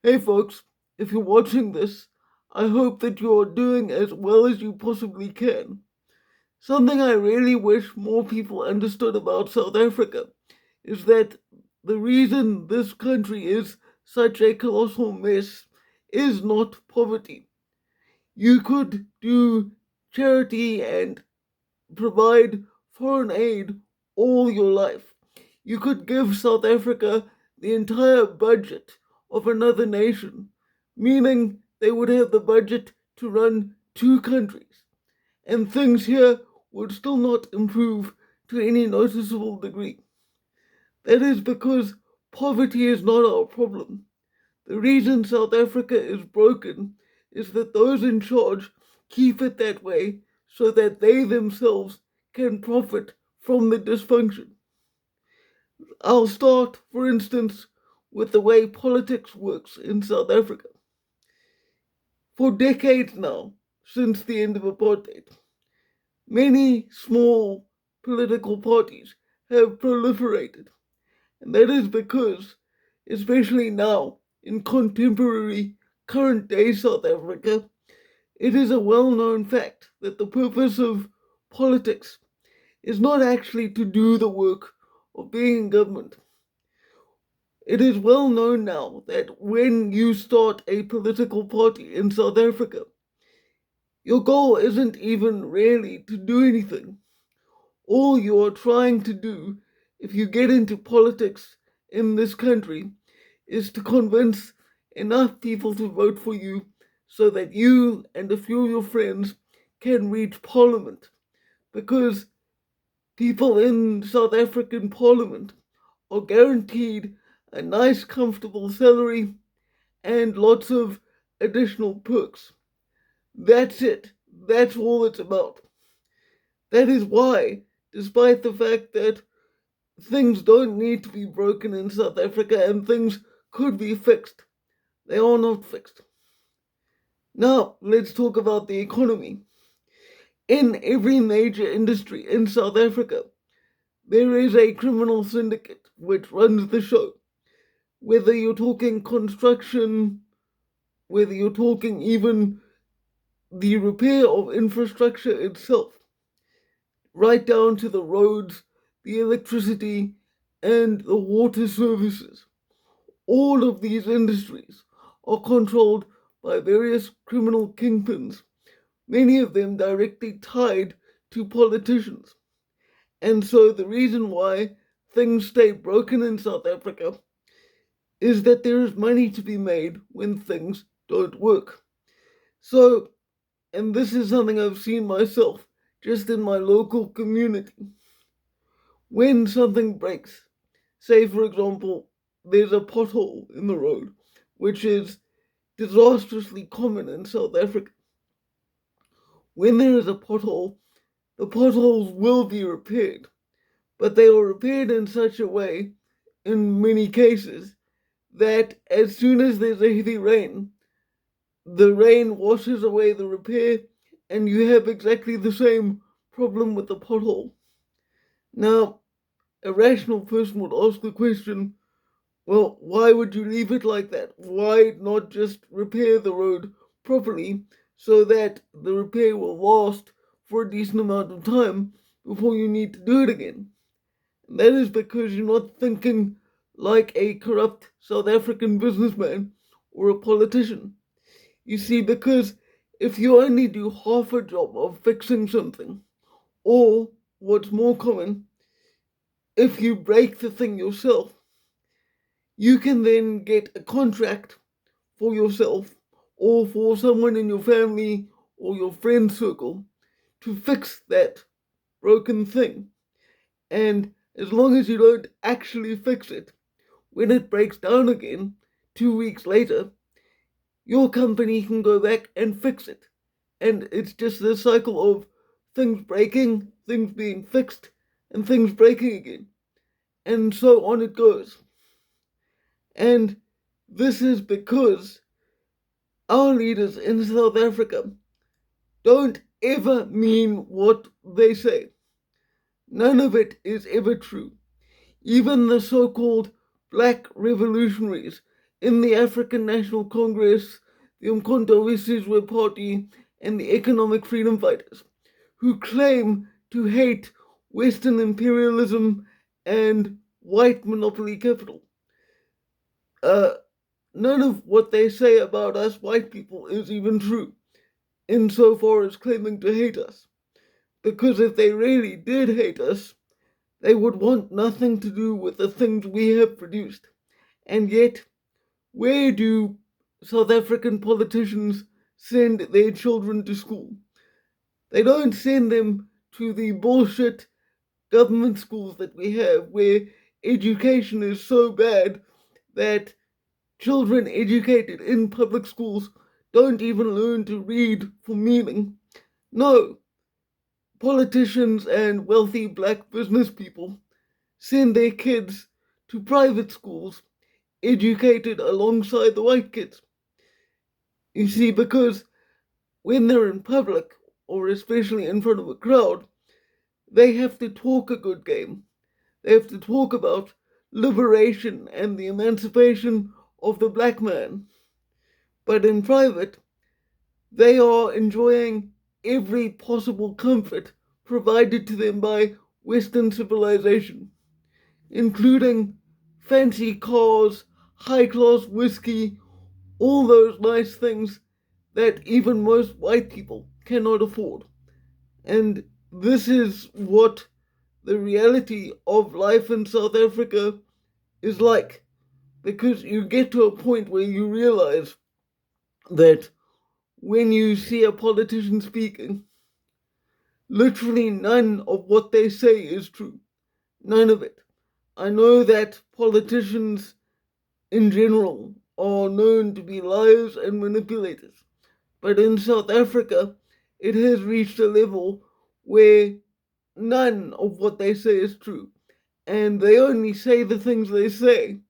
Hey folks, if you're watching this, I hope that you're doing as well as you possibly can. Something I really wish more people understood about South Africa is that the reason this country is such a colossal mess is not poverty. You could do charity and provide foreign aid all your life. You could give South Africa the entire budget of another nation, meaning they would have the budget to run two countries, and things here would still not improve to any noticeable degree. That is because poverty is not our problem. The reason South Africa is broken is that those in charge keep it that way so that they themselves can profit from the dysfunction. I'll start, for instance, with the way politics works in South Africa. For decades now, since the end of apartheid, many small political parties have proliferated. And that is because, especially now in contemporary current day South Africa, it is a well known fact that the purpose of politics is not actually to do the work of being in government. It is well known now that when you start a political party in South Africa, your goal isn't even really to do anything. All you're trying to do, if you get into politics in this country, is to convince enough people to vote for you so that you and a few of your friends can reach parliament. Because people in South African parliament are guaranteed a nice, comfortable salary and lots of additional perks. That's it. That's all it's about. That is why, despite the fact that things don't need to be broken in South Africa and things could be fixed, they are not fixed. Now, let's talk about the economy. In every major industry in South Africa, there is a criminal syndicate which runs the show. Whether you're talking construction, whether you're talking even the repair of infrastructure itself, right down to the roads, the electricity, and the water services. All of these industries are controlled by various criminal kingpins, many of them directly tied to politicians. And so the reason why things stay broken in South Africa is that there is money to be made when things don't work. So, and this is something I've seen myself just in my local community. When something breaks, say for example, there's a pothole in the road, which is disastrously common in South Africa. When there is a pothole, the potholes will be repaired, but they are repaired in such a way, in many cases, that as soon as there's a heavy rain, the rain washes away the repair, and you have exactly the same problem with the pothole. Now, a rational person would ask the question, well, why would you leave it like that? Why not just repair the road properly so that the repair will last for a decent amount of time before you need to do it again? And that is because you're not thinking like a corrupt South African businessman or a politician. You see, because if you only do half a job of fixing something, or what's more common, if you break the thing yourself, you can then get a contract for yourself or for someone in your family or your friend circle to fix that broken thing. And as long as you don't actually fix it, when it breaks down again 2 weeks later, your company can go back and fix it. And it's just this cycle of things breaking, things being fixed, and things breaking again. And so on it goes. And this is because our leaders in South Africa don't ever mean what they say. None of it is ever true. Even the so called black revolutionaries in the African National Congress, the Umkhonto we Sizwe Party, and the Economic Freedom Fighters, who claim to hate Western imperialism and white monopoly capital. None of what they say about us white people is even true, insofar as claiming to hate us. Because if they really did hate us, they would want nothing to do with the things we have produced. And yet, where do South African politicians send their children to school? They don't send them to the bullshit government schools that we have, where education is so bad that children educated in public schools don't even learn to read for meaning. No, politicians and wealthy black business people send their kids to private schools educated alongside the white kids. You see, because when they're in public, or especially in front of a crowd, they have to talk a good game. They have to talk about liberation and the emancipation of the black man. But in private, they are enjoying every possible comfort provided to them by Western civilization, including fancy cars, high-class whiskey, all those nice things that even most white people cannot afford. And this is what the reality of life in South Africa is like, because you get to a point where you realize that when you see a politician speaking, literally none of what they say is true. None of it. I know that politicians in general are known to be liars and manipulators. But in South Africa, it has reached a level where none of what they say is true. And they only say the things they say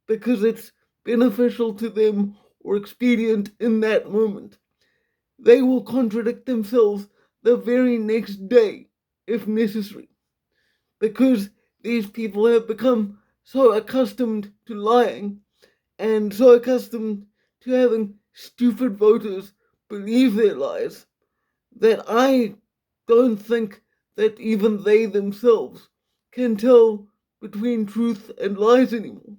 because it's beneficial to them or expedient in that moment. They will contradict themselves the very next day if necessary, because these people have become so accustomed to lying and so accustomed to having stupid voters believe their lies that I don't think that even they themselves can tell between truth and lies anymore.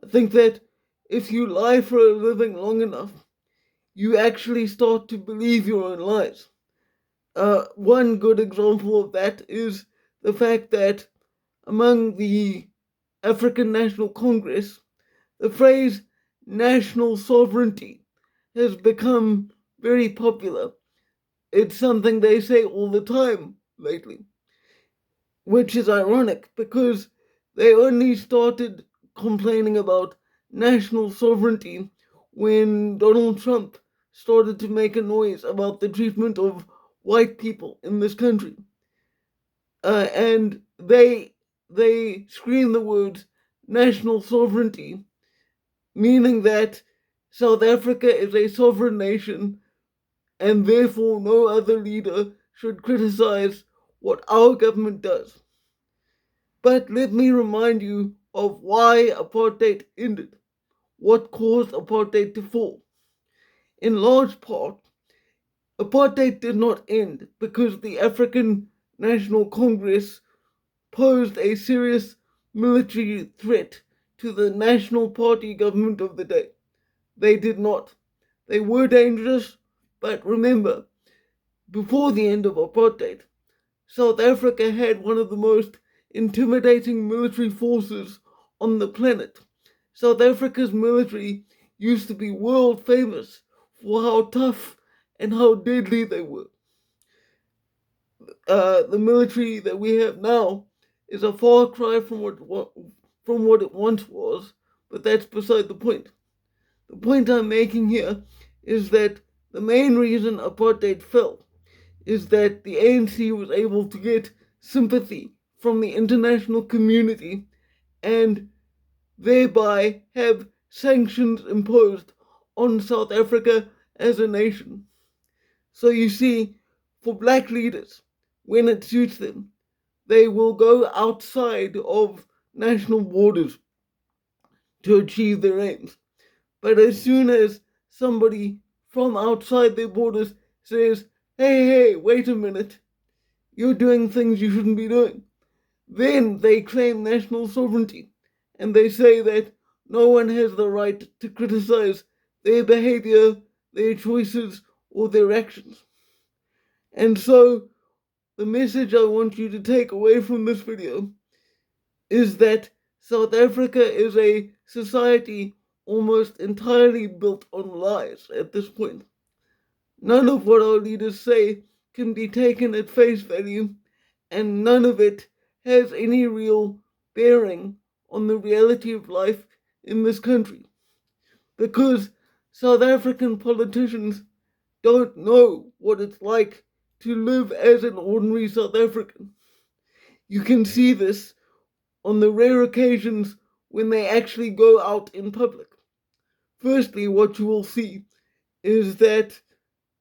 I think that if you lie for a living long enough, you actually start to believe your own lies. One good example of that is the fact that among the African National Congress, the phrase national sovereignty has become very popular. It's something they say all the time lately, which is ironic because they only started complaining about national sovereignty when Donald Trump started to make a noise about the treatment of white people in this country. And they scream the words national sovereignty, meaning that South Africa is a sovereign nation and therefore no other leader should criticize what our government does. But let me remind you of why apartheid ended, what caused apartheid to fall. In large part, apartheid did not end because the African National Congress posed a serious military threat to the National Party government of the day. They did not. They were dangerous, but remember, before the end of apartheid, South Africa had one of the most intimidating military forces on the planet. South Africa's military used to be world famous for how tough and how deadly they were. The military that we have now is a far cry from what it once was, but that's beside the point. The point I'm making here is that the main reason apartheid fell is that the ANC was able to get sympathy from the international community and thereby have sanctions imposed on South Africa as a nation. So you see, for black leaders, when it suits them, they will go outside of national borders to achieve their aims. But as soon as somebody from outside their borders says, hey, wait a minute, you're doing things you shouldn't be doing, then they claim national sovereignty and they say that no one has the right to criticize their behavior, their choices, or their actions. And so, the message I want you to take away from this video is that South Africa is a society almost entirely built on lies at this point. None of what our leaders say can be taken at face value, and none of it has any real bearing on the reality of life in this country. Because South African politicians don't know what it's like to live as an ordinary South African. You can see this on the rare occasions when they actually go out in public. Firstly, what you will see is that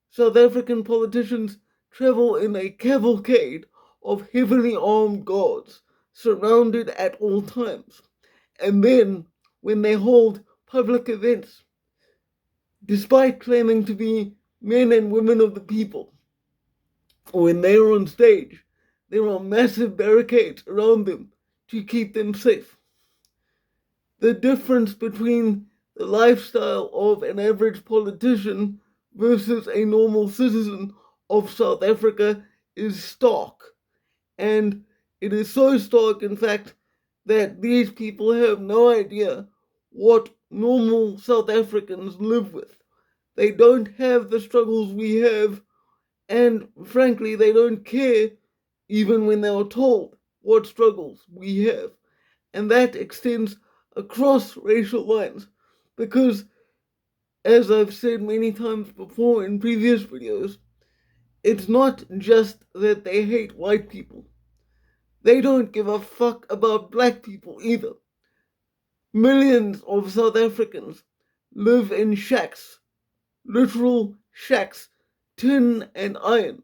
South African politicians travel in a cavalcade of heavily armed guards, surrounded at all times. And then, when they hold public events, despite claiming to be men and women of the people, or when they are on stage, there are massive barricades around them to keep them safe. The difference between the lifestyle of an average politician versus a normal citizen of South Africa is stark. And it is so stark, in fact, that these people have no idea what normal South Africans live with. They don't have the struggles we have, and frankly, they don't care even when they are told what struggles we have. And that extends across racial lines because, as I've said many times before in previous videos, it's not just that they hate white people. They don't give a fuck about black people either. Millions of South Africans live in shacks, literal shacks, tin and iron,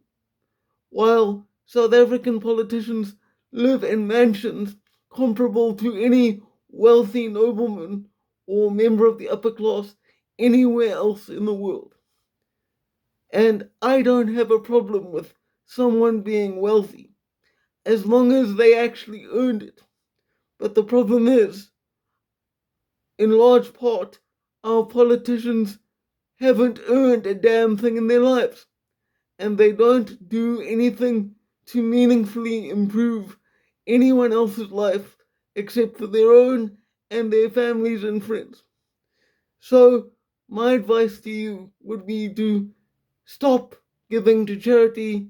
while South African politicians live in mansions comparable to any wealthy nobleman or member of the upper class anywhere else in the world. And I don't have a problem with someone being wealthy, as long as they actually earned it. But the problem is, in large part, our politicians haven't earned a damn thing in their lives, and they don't do anything to meaningfully improve anyone else's life except for their own and their families and friends. So, my advice to you would be to stop giving to charity,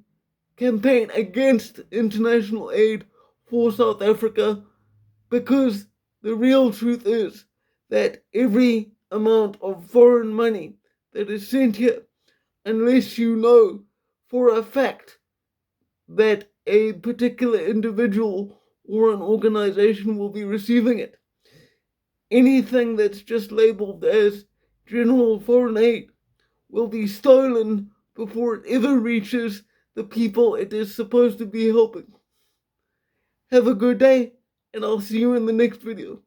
campaign against international aid for South Africa, because the real truth is that every amount of foreign money that is sent here, unless you know for a fact that a particular individual or an organization will be receiving it, anything that's just labeled as general foreign aid will be stolen before it ever reaches the people it is supposed to be helping. Have a good day, and I'll see you in the next video.